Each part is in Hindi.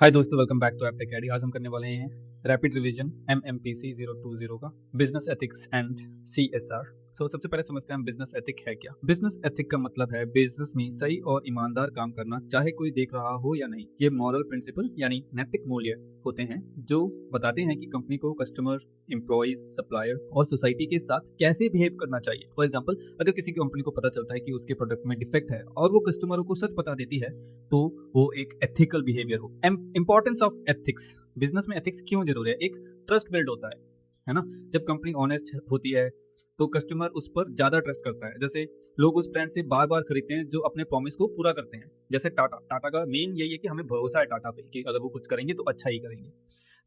हाय दोस्तों, welcome back to Aptech ID. आज हम करने वाले हैं रैपिड रिवीजन MMPC 020 का बिजनेस एथिक्स एंड CSR। सबसे पहले समझते हैं हम बिजनेस एथिक है क्या। बिजनेस एथिक का मतलब है बिजनेस में सही और ईमानदार काम करना, चाहे कोई देख रहा हो या नहीं। ये मॉरल प्रिंसिपल यानी नैतिक मूल्य होते हैं जो बताते हैं कि कंपनी को कस्टमर, एम्प्लॉइज, सप्लायर और सोसाइटी के साथ कैसे बिहेव करना चाहिए। फॉर एग्जाम्पल, अगर किसी कंपनी को पता चलता है कि उसके प्रोडक्ट में डिफेक्ट है और वो कस्टमरों को सच बता देती है तो वो एक एथिकल बिहेवियर हो। Importance of ethics. बिजनेस में एथिक्स क्यों जरूरी है? एक ट्रस्ट बिल्ड होता है ना। जब कंपनी ऑनेस्ट होती है तो कस्टमर उस पर ज्यादा ट्रस्ट करता है। जैसे लोग उस ब्रांड से बार बार खरीदते हैं जो अपने प्रॉमिस को पूरा करते हैं। जैसे टाटा का मेन यही है कि हमें भरोसा है टाटा पे कि अगर वो कुछ करेंगे तो अच्छा ही करेंगे।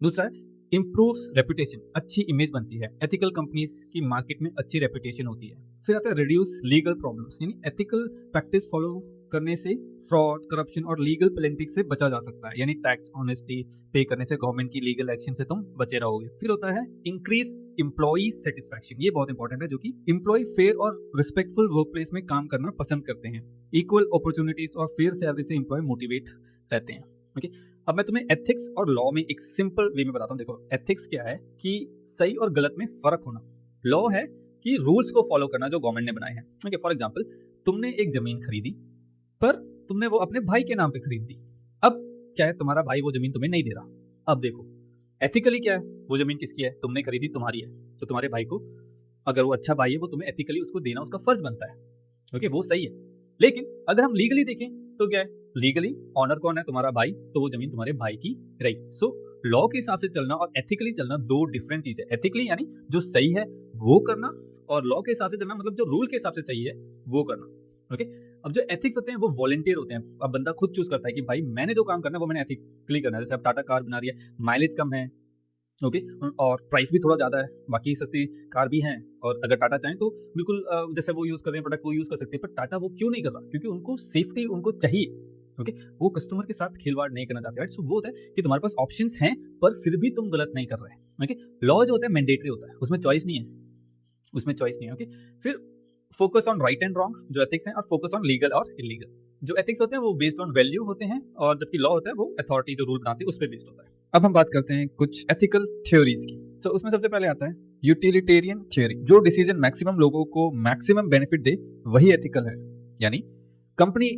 दूसरा है इम्प्रूव्स रेपुटेशन, अच्छी इमेज बनती है। एथिकल कंपनीज की मार्केट में अच्छी रेपुटेशन होती है। फिर आता है रिड्यूस लीगल प्रॉब्लम्स, यानी एथिकल प्रैक्टिस फॉलो करने से फ्रॉड, करप्शन और लीगल पेनल्टी से बचा जा सकता है। यानी टैक्स ऑनेस्टी पे करने से गवर्नमेंट की लीगल एक्शन से तुम बचे रहोगे। फिर होता है इंक्रीज एम्प्लॉई सेटिस्फैक्शन। ये बहुत इंपॉर्टेंट है, जो कि एम्प्लॉय फेयर और रिस्पेक्टफुल वर्क प्लेस में काम करना पसंद करते हैं। इक्वल अपॉर्चुनिटीज और फेयर सैलरी से एम्प्लॉय मोटिवेट रहते हैं। ओके, अब मैं तुम्हें एथिक्स और लॉ में एक सिंपल वे में बताता हूँ। देखो, एथिक्स क्या है कि सही और गलत में फर्क होना। लॉ है कि रूल्स को फॉलो करना जो गवर्नमेंट ने बनाए हैं। ओके, फॉर एग्जांपल, तुमने एक जमीन खरीदी पर तुमने वो अपने भाई के नाम पे खरीद दी। अब क्या है, तुम्हारा भाई वो जमीन तुम्हें नहीं दे रहा। अब देखो, एथिकली क्या है, वो जमीन किसकी है? तुमने खरीदी, तुम्हारी है। तो तुम्हारे भाई को, अगर वो अच्छा भाई है, वो तुम्हें एथिकली उसको देना उसका फर्ज बनता है। ओके, वो सही है। लेकिन अगर हम लीगली देखें तो क्या है, लीगली ऑनर कौन है? तुम्हारा भाई, तो वो जमीन तुम्हारे भाई की रही। सो लॉ के हिसाब से चलना और एथिकली चलना दो डिफरेंट चीज है। एथिकली यानी जो सही है वो करना, और लॉ के हिसाब से चलना मतलब जो रूल के हिसाब से चाहिए वो करना। ओके, अब जो एथिक्स होते हैं वो वॉलंटियर होते हैं। अब बंदा खुद चूज करता है कि भाई मैंने जो काम करना है वो मैंने एथिकली करना है। जैसे अब टाटा कार बना रही है, माइलेज कम है, ओके, और प्राइस भी थोड़ा ज्यादा है, बाकी सस्ती कार भी हैं, और अगर टाटा चाहें तो बिल्कुल जैसे वो यूज कर रहे हैं प्रोडक्ट वो यूज कर सकते हैं। पर टाटा वो क्यों नहीं कर रहा? क्योंकि उनको सेफ्टी उनको चाहिए। ओके, वो कस्टमर के साथ खिलवाड़ नहीं करना चाहते। राइट, सो वो होता है कि तुम्हारे पास ऑप्शंस हैं पर फिर भी तुम गलत नहीं कर रहे। ओके, लॉ जो होता है मैंडेटरी होता है, उसमें चॉइस नहीं है, उसमें चॉइस नहीं है। ओके, फिर focus on right and wrong जो एथिक्स हैं, और फोकस ऑन लीगल और इलीगल। जो एथिक्स होते हैं वो बेस्ड ऑन वैल्यू होते हैं, और जबकि लॉ होता है वो अथॉरिटी जो रूल बनाती है उस पर बेस्ड होता है। अब हम बात करते हैं कुछ एथिकल थ्योरीज की। सो उसमें सबसे पहले आता है यूटिलिटेरियन थ्योरी। जो डिसीजन मैक्सिमम लोगों को मैक्सिमम बेनिफिट दे वही एथिकल है। यानी कंपनी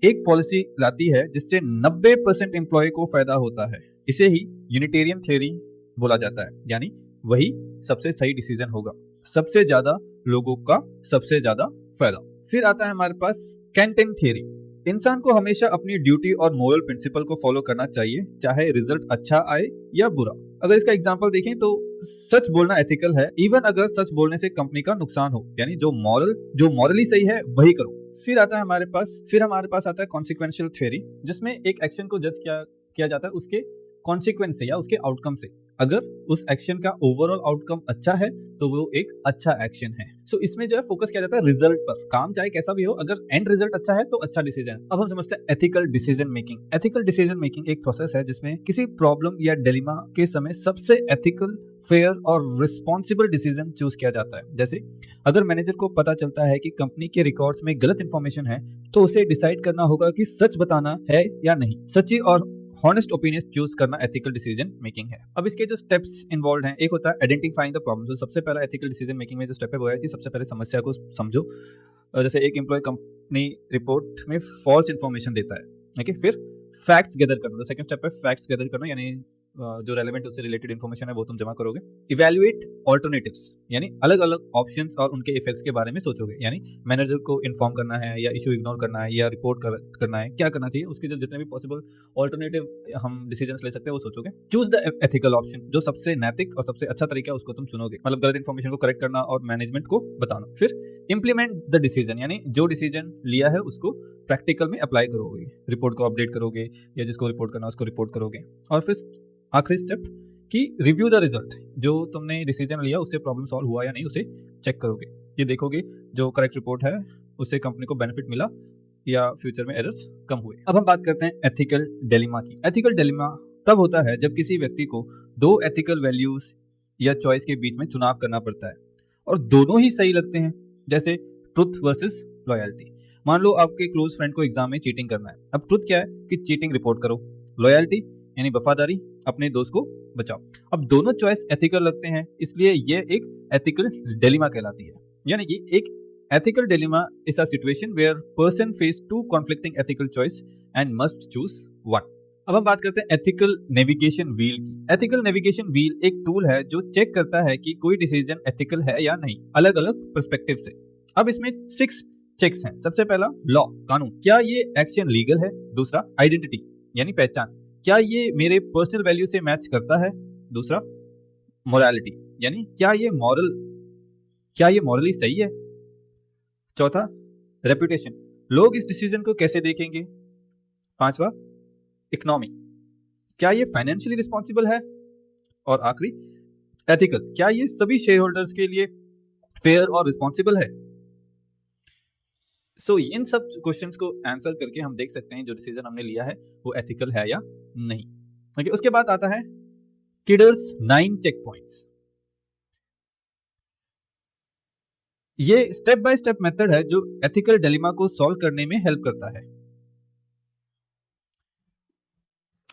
एक पॉलिसी लाती है जिससे 90% एम्प्लॉय को फायदा होता है, इसे ही यूनिटेरियन थ्योरी बोला जाता है। यानी वही सबसे सही डिसीजन होगा, सबसे ज्यादा लोगों का सबसे ज्यादा फायदा। फिर आता है हमारे पास कैंटेन थ्योरी। इंसान को हमेशा अपनी ड्यूटी और मोरल प्रिंसिपल को फॉलो करना चाहिए, चाहे रिजल्ट अच्छा आए या बुरा। अगर इसका एग्जांपल देखें तो सच बोलना एथिकल है, इवन अगर सच बोलने से कंपनी का नुकसान हो। यानी जो मॉरली सही है वही करो। फिर हमारे पास आता है कॉन्सिक्वेंशियल थ्योरी, जिसमें एक एक्शन को जज किया जाता है उसके कॉन्सिक्वेंस से या उसके आउटकम से। अगर उस एक्शन का ओवरऑल आउटकम अच्छा है तो वो एक अच्छा एक्शन है। सो इसमें जो है फोकस किया जाता है रिजल्ट पर। काम चाहे कैसा भी हो, अगर एंड रिजल्ट अच्छा है तो अच्छा डिसीजन। अब हम समझते हैं ethical decision making. Ethical decision making एक प्रोसेस है जिसमें किसी प्रॉब्लम या डिलेमा के समय सबसे एथिकल, फेयर और रिस्पॉन्सिबल डिसीजन चूज किया जाता है। जैसे अगर मैनेजर को पता चलता है कि कंपनी के रिकॉर्ड्स में गलत इंफॉर्मेशन है तो उसे डिसाइड करना होगा कि सच बताना है या नहीं। सच्ची और हॉनेस्ट ओपिनियन चूज करना एथिकल डिसीजन मेकिंग है। अब इसके जो स्टेप्स इन्वॉल्व हैं, एक होता है आइडेंटिफाइंग द प्रॉब्लम। जो सबसे पहला एथिकल डिसीजन मेकिंग में जो स्टेप है वो है कि सबसे पहले समस्या को समझो। जैसे एक एम्प्लॉय कंपनी रिपोर्ट में फॉल्स इन्फॉर्मेशन देता है, ओके, फिर फैक्ट्स गैदर करना। सेकंड स्टेप है फैक्ट्स गैदर करना, यानी जो रेलेवेंट उससे रिलेटेड इन्फॉर्मेशन है वो तुम जमा करोगे। इवैल्यूएट ऑल्टरनेटिव्स, यानी अलग अलग ऑप्शंस और उनके इफेक्ट्स के बारे में सोचोगे। यानी मैनेजर को इन्फॉर्म करना है या इशू इग्नोर करना है या रिपोर्ट करना है, क्या करना चाहिए, उसके जो जितने भी पॉसिबल ऑल्टरनेटिव हम डिसीजंस ले सकते हैं वो सोचोगे। चूज द एथिकल ऑप्शन, जो सबसे नैतिक और सबसे अच्छा तरीका है उसको तुम चुनोगे। मतलब गलत इन्फॉर्मेशन को करेक्ट करना और मैनेजमेंट को बताना। फिर इंप्लीमेंट द डिसीजन, यानी जो डिसीजन लिया है उसको प्रैक्टिकल में अप्लाई करोगे। रिपोर्ट को अपडेट करोगे या जिसको रिपोर्ट करना उसको रिपोर्ट करोगे। और फिर आखिरी स्टेप कि रिव्यू द रिजल्ट, जो तुमने डिसीजन लिया उससे प्रॉब्लम सॉल्व हुआ या नहीं उसे चेक करोगे। ये देखोगे जो करेक्ट रिपोर्ट है उससे कंपनी को बेनिफिट मिला या फ्यूचर में एरर्स कम हुए। अब हम बात करते हैं एथिकल डिलेमा की। एथिकल डिलेमा तब होता है जब किसी व्यक्ति को दो एथिकल वैल्यूज या चॉइस के बीच में चुनाव करना पड़ता है और दोनों ही सही लगते हैं। जैसे ट्रुथ वर्सेस लॉयल्टी। मान लो आपके क्लोज फ्रेंड को एग्जाम में चीटिंग करना है। अब ट्रुथ क्या है कि चीटिंग रिपोर्ट करो, लॉयल्टी यानी वफादारी, अपने दोस्त को बचाओ। अब दोनों चॉइस एथिकल लगते हैं, इसलिए ये एक एथिकल डिलेमा कहलाती है। यानी कि एक ethical dilemma is a situation where person face two conflicting ethical choice and must choose one. अब हम बात करते हैं एथिकल नेविगेशन व्हील की। एथिकल नेविगेशन व्हील एक टूल है जो चेक करता है कि कोई डिसीजन एथिकल है या नहीं, अलग अलग पर्सपेक्टिव से। अब इसमें 6 चेक्स हैं। सबसे पहला लॉ, कानून, क्या ये एक्शन लीगल है। दूसरा आइडेंटिटी यानी पहचान, क्या ये मेरे पर्सनल वैल्यू से मैच करता है। दूसरा मोरालिटी यानी क्या ये मॉरली सही है। चौथा रेपुटेशन, लोग इस डिसीजन को कैसे देखेंगे। पांचवा इकोनॉमी, क्या ये फाइनेंशियली रिस्पॉन्सिबल है। और आखिरी एथिकल, क्या ये सभी शेयर होल्डर्स के लिए फेयर और रिस्पॉन्सिबल है। सो इन सब क्वेश्चंस को आंसर करके हम देख सकते हैं जो डिसीजन हमने लिया है वो एथिकल है या नहीं। ओके, उसके बाद आता है किडर्स 9 चेक पॉइंट्स। ये स्टेप बाय स्टेप मेथड है जो एथिकल डिलेमा को सॉल्व करने में हेल्प करता है।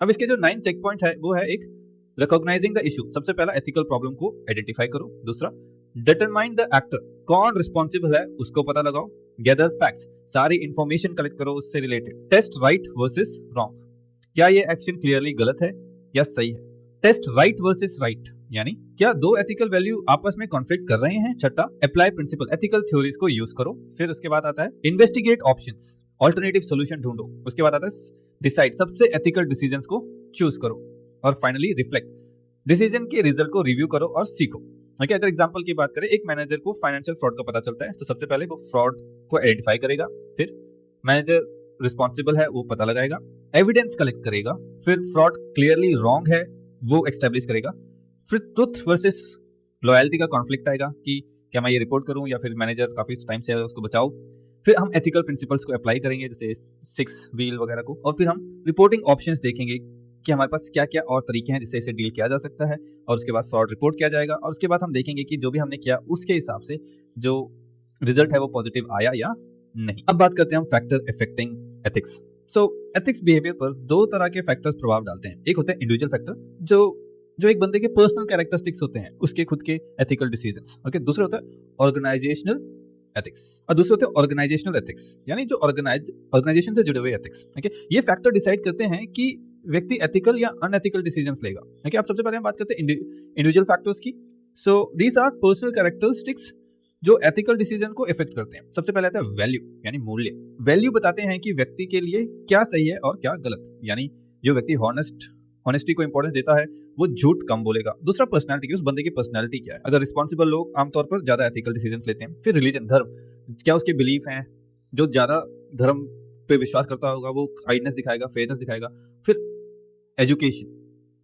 अब इसके जो 9 चेक पॉइंट है वो है एक रिकॉग्नाइजिंग द इशू, सबसे पहला एथिकल प्रॉब्लम को आइडेंटिफाई करो। दूसरा डिटरमाइन द एक्टर, कौन रिस्पॉन्सिबल है उसको पता लगाओ। गैदर फैक्ट्स, सारी इंफॉर्मेशन कलेक्ट करो उससे related. Test right versus wrong, क्या ये एक्शन क्लियरली गलत है या सही है। टेस्ट राइट वर्सेस राइट यानी क्या दो एथिकल वैल्यू आपस में कॉन्फ्लिक्ट कर रहे हैं। छठा अप्लाई प्रिंसिपल, एथिकल थ्योरीज को यूज करो। फिर उसके बाद आता है इन्वेस्टिगेट ऑप्शंस, ऑल्टरनेटिव सॉल्यूशन ढूंढो। उसके बाद आता है डिसाइड, सबसे एथिकल डिसीजंस को चूज करो। और फाइनली रिफ्लेक्ट, डिसीजन के रिजल्ट को रिव्यू करो और सीखो। ओके, अगर एग्जांपल की बात करें, एक मैनेजर को फाइनेंशियल फ्रॉड का पता चलता है तो सबसे पहले वो फ्रॉड को आइडेंटिफाई करेगा, फिर मैनेजर रिस्पॉन्सिबल है वो पता लगाएगा, एविडेंस कलेक्ट करेगा, फिर फ्रॉड क्लियरली रॉन्ग है वो एस्टेब्लिश करेगा, फिर ट्रुथ वर्सेस लॉयल्टी का कॉन्फ्लिक्ट आएगा कि क्या मैं ये रिपोर्ट करूं या फिर मैनेजर काफी टाइम से उसको बचाओ। फिर हम एथिकल प्रिंसिपल्स को अप्लाई करेंगे जैसे 6 व्हील वगैरह को, और फिर हम रिपोर्टिंग ऑप्शंस देखेंगे कि हमारे पास क्या क्या और तरीके हैं जिससे इसे डील किया जा सकता है। और उसके बाद फ्रॉड रिपोर्ट किया जाएगा और उसके बाद हम देखेंगे कि जो भी हमने किया उसके हिसाब से जो रिजल्ट है वो पॉजिटिव आया या नहीं। अब बात करते हैं हम फैक्टर अफेक्टिंग एथिक्स। सो एथिक्स बिहेवियर पर 2 तरह के फैक्टर्स प्रभाव डालते हैं। एक होता है इंडिविजुअल फैक्टर जो एक बंदे के पर्सनल कैरेक्टरिस्टिक्स होते हैं, उसके खुद के एथिकल डिसीजंस। ओके, दूसरा होता है ऑर्गेनाइजेशनल एथिक्स और दूसरे होते हैं ऑर्गेनाइजेशनल एथिक्स यानी जो ऑर्गेनाइजेशन से जुड़े हुए एथिक्स। ओके, ये फैक्टर डिसाइड करते हैं कि व्यक्ति एथिकल या अनएथिकल डिसीजंस लेगा। ओके, अब सबसे पहले हम बात करते हैं इंडिविजुअल फैक्टर्स की। So these are personal characteristics जो एथिकल डिसीजन को इफेक्ट करते हैं। सबसे पहले आता है वैल्यू यानी मूल्य। वैल्यू बताते हैं कि व्यक्ति के लिए क्या सही है और क्या गलत, यानी जो व्यक्ति ऑनेस्टी को इंपॉर्टेंस देता है वो झूठ कम बोलेगा। दूसरा पर्सनालिटी, उस बंदे की पर्सनालिटी क्या है। अगर रिस्पॉन्सिबल लोग आमतौर पर ज्यादा एथिकल डिसीजंस लेते हैं। फिर रिलीजन, धर्म, क्या उसके बिलीफ हैं। जो ज्यादा धर्म पे विश्वास करता होगा वो काइंडनेस दिखाएगा, फेयरनेस दिखाएगा। फिर एजुकेशन,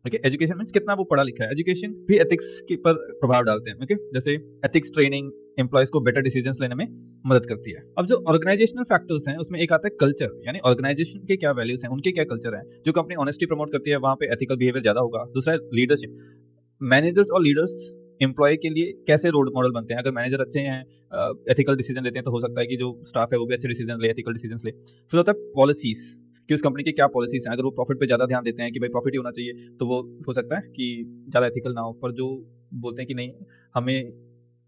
ओके, एजुकेशन मींस कितना वो पढ़ा लिखा है। एजुकेशन भी एथिक्स के पर प्रभाव डालते हैं। ओके, जैसे एथिक्स ट्रेनिंग एम्प्लॉयज को बेटर डिसीजंस लेने में मदद करती है। अब जो ऑर्गेनाइजेशनल फैक्टर्स हैं उसमें एक आता है कल्चर, यानी ऑर्गेनाइजेशन के क्या वैल्यूज हैं, उनके क्या कल्चर हैं। जो कंपनी ऑनेस्टी प्रमोट करती है वहां पे एथिकल बिहेवियर ज्यादा होगा। दूसरा है लीडरशिप, मैनेजर्स और लीडर्स एम्प्लॉय के लिए कैसे रोल मॉडल बनते हैं। अगर मैनेजर अच्छे हैं, एथिकल डिसीजन लेते हैं तो हो सकता है कि जो स्टाफ है वो भी अच्छे डिसीजन ले, एथिकल डिसीजन ले। फिर होता है पॉलिसीज कि उस कंपनी की क्या पॉलिसीज हैं। अगर वो प्रॉफिट पे ज़्यादा ध्यान देते हैं कि भाई प्रॉफिट ही होना चाहिए तो वो हो सकता है कि ज़्यादा एथिकल ना हो। पर जो बोलते हैं कि नहीं हमें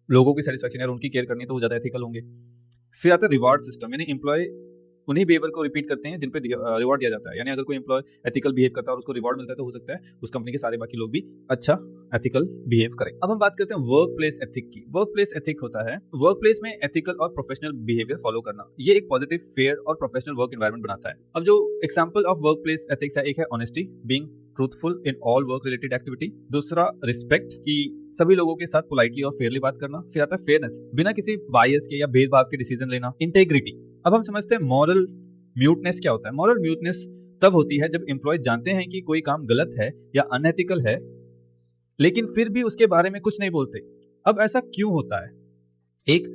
लोगों की सेटिस्फैक्शन और उनकी केयर करनी है तो वो ज़्यादा एथिकल होंगे। फिर आता है रिवार्ड सिस्टम, यानी एम्प्लॉय उन्हीं बिहेवियर को रिपीट करते हैं जिन पे रिवॉर्ड दिया जाता है। यानी अगर कोई एम्प्लॉय एथिकल बिहेव करता है और उसको रिवॉर्ड मिलता है तो हो सकता है उस कंपनी के सारे बाकी लोग भी अच्छा एथिकल बिहेव करें। अब हम बात करते हैं वर्क प्लेस एथिक की। वर्क प्लेस एथिक होता है वर्क प्लेस में एथिकल और प्रोफेशनल बिहेवियर फॉलो करना। ये एक पॉजिटिव, फेयर और प्रोफेशनल वर्क एनवायरनमेंट बनाता है। अब जो example of work place ethics है, एक है honesty, being truthful in all work related activity. दूसरा रिस्पेक्ट, कि सभी लोगों के साथ पोलाइटली और फेयरली बात करना। फिर आता है फेयरनेस, बिना किसी बायस के या भेदभाव के डिसीजन लेना। इंटेग्रिटी। अब हम समझते हैं मॉरल म्यूटनेस क्या होता है। मॉरल म्यूटनेस तब होती है जब एम्प्लॉय जानते हैं कि कोई काम गलत है या अनएथिकल है लेकिन फिर भी उसके बारे में कुछ नहीं बोलते। अब ऐसा क्यों होता है? एक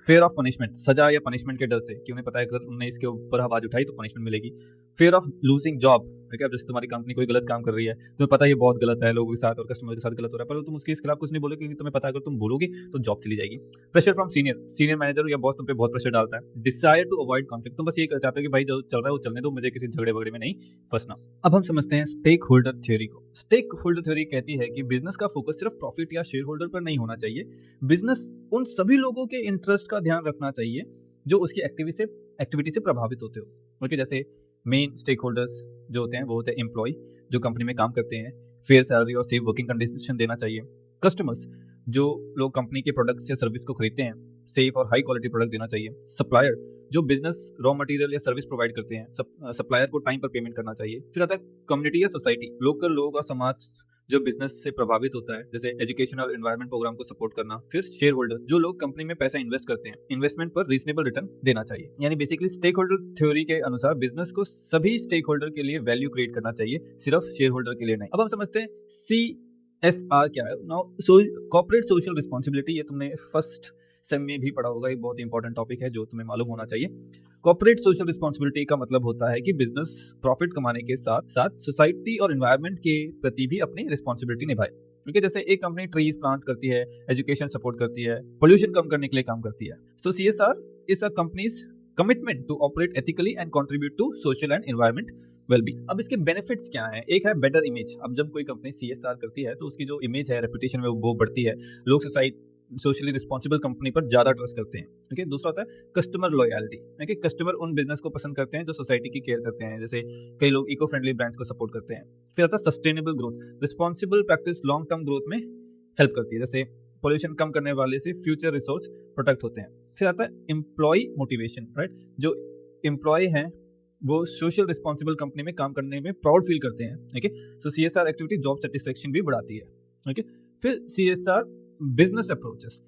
फेयर ऑफ पनिशमेंट, सजा या पनिशमेंट के डर से कि उन्हें पता है अगर उन्होंने इसके ऊपर आवाज उठाई तो पनिशमेंट मिलेगी। फेयर ऑफ लूजिंग जॉब, ठीक है, अब जैसे तुम्हारी कंपनी कोई गलत काम कर रही है, तुम्हें पता है ये बहुत गलत है, लोगों के साथ और कस्टमर के साथ गलत हो रहा है, पर तुम उसके खिलाफ कुछ नहीं बोलोगे क्योंकि तुम्हें पता है अगर तुम बोलोगे तो जॉब चली जाएगी। प्रेशर फ्रॉम सीनियर मैनेजर या बॉस तुम पे बहुत प्रेशर डालता है। डिजायर टू अवॉइड कॉन्फ्लिक्ट, तुम बस ये चाहते हो कि भाई जो चल रहा है वो चलने दो, मुझे किसी झगड़े वगड़े में नहीं फंसना। अब हम समझते हैं स्टेक होल्डर थ्योरी को। स्टेक होल्डर थ्योरी कहती है कि बिजनेस का फोकस सिर्फ प्रॉफिट या शेयर होल्डर पर नहीं होना चाहिए। बिजनेस उन सभी लोगों के इंटरेस्ट का ध्यान रखना चाहिए जो उसकी एक्टिविटी से प्रभावित होते हो। ओके, जैसे मेन स्टेक होल्डर्स जो होते हैं वो होते हैं एम्प्लॉय जो कंपनी में काम करते हैं, फेयर सैलरी और सेफ वर्किंग कंडीशन देना चाहिए। कस्टमर्स जो लोग कंपनी के प्रोडक्ट्स या सर्विस को खरीदते हैं, सेफ और हाई क्वालिटी प्रोडक्ट देना चाहिए। सप्लायर जो बिजनेस रॉ मटेरियल या सर्विस प्रोवाइड करते हैं, सप्लायर को टाइम पर पेमेंट करना चाहिए। फिर आता है कम्युनिटी या सोसाइटी, लोकल लोग और समाज जो बिजनेस से प्रभावित होता है, जैसे एजुकेशनल एनवायरनमेंट प्रोग्राम को सपोर्ट करना। फिर शेयर होल्डर्स जो लोग कंपनी में पैसा इन्वेस्ट करते हैं, इन्वेस्टमेंट पर रीजनेबल रिटर्न देना चाहिए। यानी बेसिकली स्टेक होल्डर थ्योरी के अनुसार बिजनेस को सभी स्टेक होल्डर के लिए वैल्यू क्रिएट करना चाहिए, सिर्फ शेयर होल्डर के लिए नहीं। अब हम समझते हैं CSR क्या है। नाउ कॉर्पोरेट सोशल रिस्पॉन्सिबिलिटी, ये तुमने फर्स्ट सेम में भी पढ़ा होगा, एक बहुत इंपॉर्टेंट टॉपिक है जो तुम्हें मालूम होना चाहिए। कॉर्पोरेट सोशल रिस्पॉन्सिबिलिटी का मतलब होता है कि बिजनेस प्रॉफिट कमाने के साथ साथ सोसाइटी और एनवायरनमेंट के प्रति भी अपनी रिस्पॉन्सिबिलिटी निभाए। क्योंकि जैसे एक कंपनी ट्रीज प्लांट करती है, एजुकेशन सपोर्ट करती है, पोल्यूशन कम करने के लिए काम करती है। So CSR is a company's commitment to operate ethically and contribute to social and environment wellbeing. अब इसके बेनिफिट्स क्या हैं? एक है बेटर इमेज। अब जब कोई कंपनी CSR करती है तो उसकी जो इमेज है, रेपुटेशन में वो बढ़ती है, लोग सोशली रिस्पॉन्सिबल कंपनी पर ज्यादा ट्रस्ट करते हैं। ओके, दूसरा होता है कस्टमर लॉयल्टी। ओके, कस्टमर उन बिजनेस को पसंद करते हैं जो सोसाइटी की केयर करते हैं, जैसे कई लोग इको फ्रेंडली ब्रांड्स को सपोर्ट करते हैं। फिर आता है sustainable growth, responsible practice long term growth में हेल्प करती है, जैसे पोल्यूशन कम करने वाले से फ्यूचर रिसोर्स प्रोटेक्ट होते हैं। फिर आता है एम्प्लॉय मोटिवेशन, राइट, जो एम्प्लॉय हैं वो सोशल रिस्पॉन्सिबल कंपनी में काम करने में प्राउड फील करते हैं। ओके, सो CSR एक्टिविटी जॉब सेटिस्फेक्शन भी बढ़ाती है। ओके, फिर CSR बिजनेस अप्रोचेस।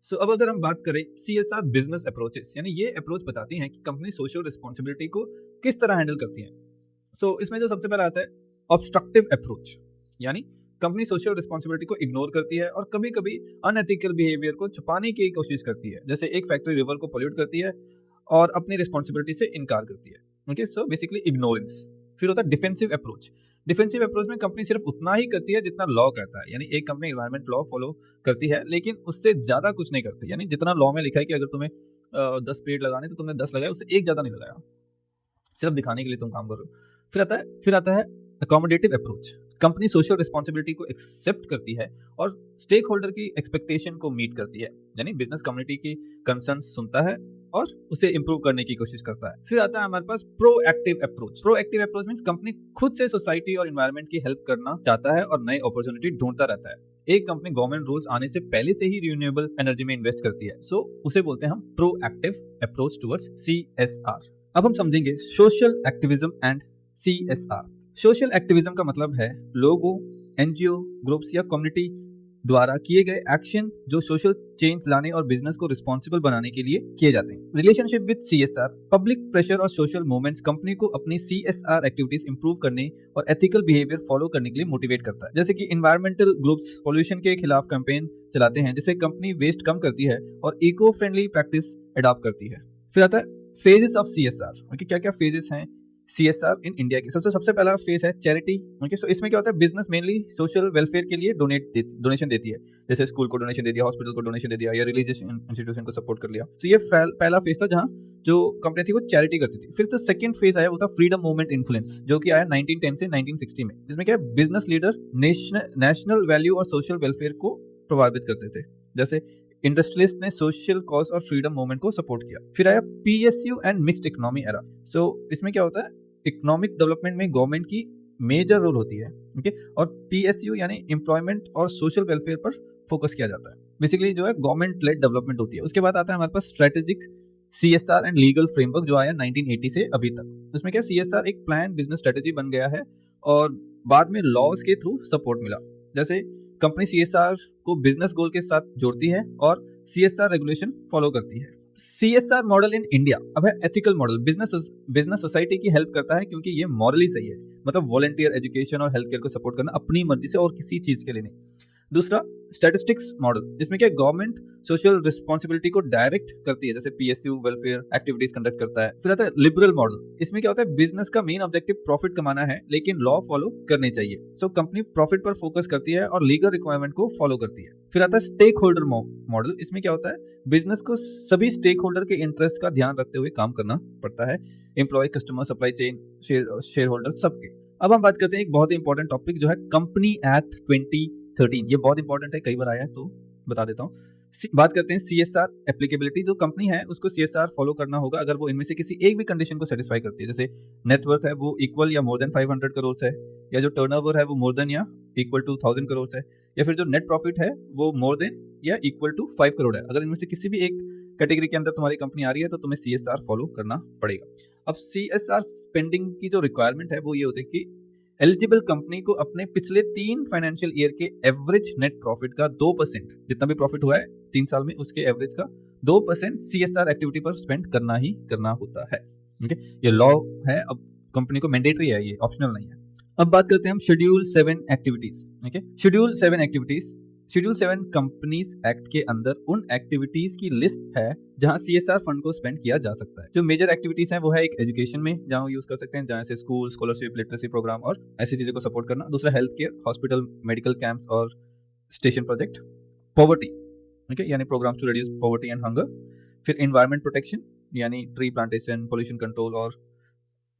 सो अब अगर हम बात करें CSR बिजनेस अप्रोचेस, यानी ये अप्रोच बताती हैं कि कंपनी सोशल रिस्पॉन्सिबिलिटी को किस तरह हैंडल करती है। सो इसमें जो सबसे पहला आता है ऑब्स्ट्रक्टिव अप्रोच, यानी कंपनी सोशल रिस्पॉन्सिबिलिटी को इग्नोर करती है और कभी कभी अनएथिकल बिहेवियर को छुपाने की कोशिश करती है, जैसे एक फैक्ट्री रिवर को पोल्यूट करती है और अपनी रिस्पॉन्सिबिलिटी से इनकार करती है। Okay, so basically ignorance. फिर होता है डिफेंसिव अप्रोच। डिफेंसिव अप्रोच में कंपनी सिर्फ उतना ही करती है जितना लॉ कहता है, यानी एक कंपनी एनवायरमेंट लॉ फॉलो करती है लेकिन उससे ज्यादा कुछ नहीं करती, यानी जितना लॉ में लिखा है कि अगर तुम्हें 10 पेड़ लगाने तो तुमने 10 लगाए, उससे एक ज्यादा नहीं लगाया, सिर्फ दिखाने के लिए तुम काम कर रहे हो। फिर आता है accommodative approach. Company social responsibility को एक्सेप्ट करती है और स्टेक होल्डर की एक्सपेक्टेशन को मीट करती है, यानी बिजनेस कम्युनिटी की कंसर्न सुनता है और उसे इंप्रूव करने की कोशिश करता है। फिर आता है हमारे पास proactive approach. Proactive approach means company खुद से सोसाइटी और एनवायरनमेंट की हेल्प करना चाहता है और नई अपॉर्चुनिटी ढूंढता रहता है। एक कंपनी गवर्नमेंट रूल्स आने से पहले से ही रिन्यूएबल एनर्जी में इन्वेस्ट करती है, सो उसे बोलते हैं हम प्रोएक्टिव अप्रोच टुवर्ड्स CSR। अब हम समझेंगे social activism and CSR। Social activism का मतलब है लोगों, NGO, ग्रुप्स या कम्युनिटी द्वारा किए गए एक्शन जो सोशल चेंज लाने और बिजनेस को रिस्पॉन्सिबल बनाने के लिए किए जाते हैं। Relationship with CSR, public pressure और सोशल मूवमेंट्स कंपनी को अपनी CSR एक्टिविटीज इंप्रूव करने और एथिकल बिहेवियर फॉलो करने के लिए मोटिवेट करता है, जैसे कि इन्वायरमेंटल ग्रुप्स पोल्यूशन के खिलाफ कैंपेन चलाते हैं, जिससे कंपनी वेस्ट कम करती है और इको फ्रेंडली प्रैक्टिस अडॉप्ट करती है। फिर आता है फेजेस ऑफ CSR। ओके, क्या क्या फेजेस हैं CSR इन इंडिया के? सबसे पहला फेज है चैरिटी। ओके, सो इसमें क्या होता है, बिजनेस मेनली सोशल वेलफेयर के लिए डोनेशन देती है, जैसे स्कूल को डोनेशन दे दिया, हॉस्पिटल को डोनेशन दे दिया या रिलीजियस इंस्टीट्यूशन को सपोर्ट कर लिया। सो ये पहला फेज था जहां जो कंपनी थी वो चैरिटी करती थी। फिर तो सेकंड फेज आया, वो था फ्रीडम मूवमेंट इन्फ्लुएंस, जो कि आया 1910 से 1960 में, जिसमें क्या है बिजनेस लीडर नेशनल वैल्यू और सोशल वेलफेयर को प्रभावित करते थे, जैसे इंडस्ट्रियलिस्ट ने सोशल कॉज और फ्रीडम मूवमेंट को सपोर्ट किया। फिर आया PSU and mixed economy era. So इसमें क्या होता है, इकोनॉमिक डेवलपमेंट में गवर्नमेंट की मेजर रोल होती है। ओके, और PSU यानी एम्प्लॉयमेंट और सोशल वेलफेयर पर फोकस किया जाता है, बेसिकली जो है गवर्नमेंट लेड डेवलपमेंट होती है। उसके बाद आता है हमारे पास strategic CSR and legal framework, जो आया 1980 से अभी तक। इसमें क्या CSR एक प्लान बिजनेस स्ट्रेटेजी बन गया है और बाद में लॉज के थ्रू सपोर्ट मिला, जैसे कंपनी CSR को बिजनेस गोल के साथ जोड़ती है और CSR रेगुलेशन फॉलो करती है। CSR मॉडल इन इंडिया अब है एथिकल मॉडल। बिजनेस सोसाइटी की हेल्प करता है क्योंकि ये मॉरली सही है, मतलब वॉलंटियर एजुकेशन और हेल्थ केयर को सपोर्ट करना अपनी मर्जी से और किसी चीज के लिए नहीं। दूसरा स्टैटिस्टिक्स मॉडल, इसमें क्या गवर्नमेंट सोशल रिस्पॉन्सिबिलिटी को डायरेक्ट करती है, जैसे पीएसयू वेलफेयर एक्टिविटीज कंडक्ट करता है। फिर आता है लिबरल मॉडल, इसमें क्या होता है बिजनेस का मेन ऑब्जेक्टिव प्रॉफिट कमाना है लेकिन लॉ फॉलो करनी चाहिए। सो कंपनी प्रॉफिट पर फोकस करती है और लीगल रिक्वायरमेंट को फॉलो करती है। फिर आता है स्टेक होल्डर मॉडल, इसमें क्या होता है बिजनेस को सभी स्टेक होल्डर के इंटरेस्ट का ध्यान रखते हुए काम करना पड़ता है, employee, customer, supply chain, share holder सबके। अब हम बात करते हैं एक बहुत ही इंपॉर्टेंट टॉपिक जो है कंपनी एक्ट 2013। ये बहुत इंपॉर्टेंट है, कई बार आया है तो बता देता हूँ। बात करते हैं सीएसआर एप्लीकेबिलिटी। जो कंपनी है उसको सीएसआर फॉलो करना होगा अगर वो इनमें से किसी एक भी कंडीशन को सेटिस्फाई करती है, जैसे नेटवर्थ है वो इक्वल या मोर देन 500 करोड़ है, या जो टर्नओवर है वो मोर देन या इक्वल टू 1000 करोड़ है, या फिर जो नेट प्रॉफिट है वो मोर देन या इक्वल टू 5 करोड़ है। अगर इनमें से किसी भी एक कैटेगरी के अंदर तुम्हारी कंपनी आ रही है तो तुम्हें सीएसआर फॉलो करना पड़ेगा। अब सीएसआर स्पेंडिंग की जो रिक्वायरमेंट है वो ये होती है कि एलिजिबल कंपनी को अपने पिछले 3 फाइनेंशियल ईयर के एवरेज नेट प्रॉफिट का 2%, जितना भी प्रॉफिट हुआ है 3 साल में उसके एवरेज का 2% सीएसआर एक्टिविटी पर स्पेंड करना ही करना होता है। ओके, ये लॉ है, अब कंपनी को मैंडेटरी है, ये ऑप्शनल नहीं है। अब बात करते हैं हम schedule 7 activities. Okay, schedule 7 activities, schedule 7 companies act के अंदर उन एक्टिविटीज की लिस्ट है जहां सीएसआर फंड को स्पेंड किया जा सकता है। जो मेजर एक्टिविटीज हैं वो है एक एजुकेशन में जहां यूज कर सकते हैं, जहां से स्कूल, स्कॉलरशिप, लिटरेसी प्रोग्राम और ऐसी चीजों को सपोर्ट करना। दूसरा health care, hospital, medical camps और स्टेशन प्रोजेक्ट। पॉवर्टी, ओके, यानी programs to reduce poverty and hunger. फिर एनवायरमेंट प्रोटेक्शन यानी ट्री प्लांटेशन, पोल्यूशन कंट्रोल और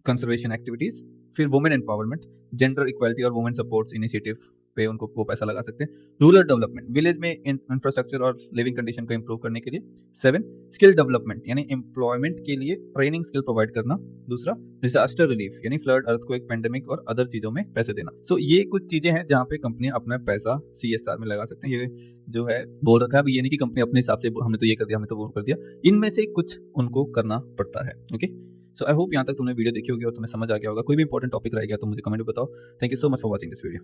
कंजर्वेशन एक्टिविटीज। फिर वुमेन एम्पावरमेंट, जेंडर इक्वालिटी और वुमेन सपोर्ट्स इनिशिएटिव पे उनको वो पैसा लगा सकते हैं। रूरल डेवलपमेंट, विलेज में इंफ्रास्ट्रक्चर और लिविंग कंडीशन को इंप्रूव करने के लिए। 7 स्किल डेवलपमेंट यानी एम्प्लॉयमेंट के लिए ट्रेनिंग स्किल प्रोवाइड करना। दूसरा डिजास्टर रिलीफ यानी फ्लड, अर्थक्वेक, पेंडेमिक और अदर चीजों में पैसे देना। सो ये कुछ चीजें हैं जहाँ पे कंपनियां अपना पैसा सीएसआर में लगा सकते हैं। ये जो है बोल रखा है, ये नहीं कि कंपनी अपने हिसाब से हमने तो ये कर दिया, हमने तो वो कर दिया, इनमें से कुछ उनको करना पड़ता है। ओके, सो आई होप यहाँ तक तुमने वीडियो देखी होगी और तुम्हें समझ आ गया होगा। कोई भी इंपॉर्टेंट टॉपिक रह गया तो मुझे कमेंट में बताओ। Thank you so much for watching this video.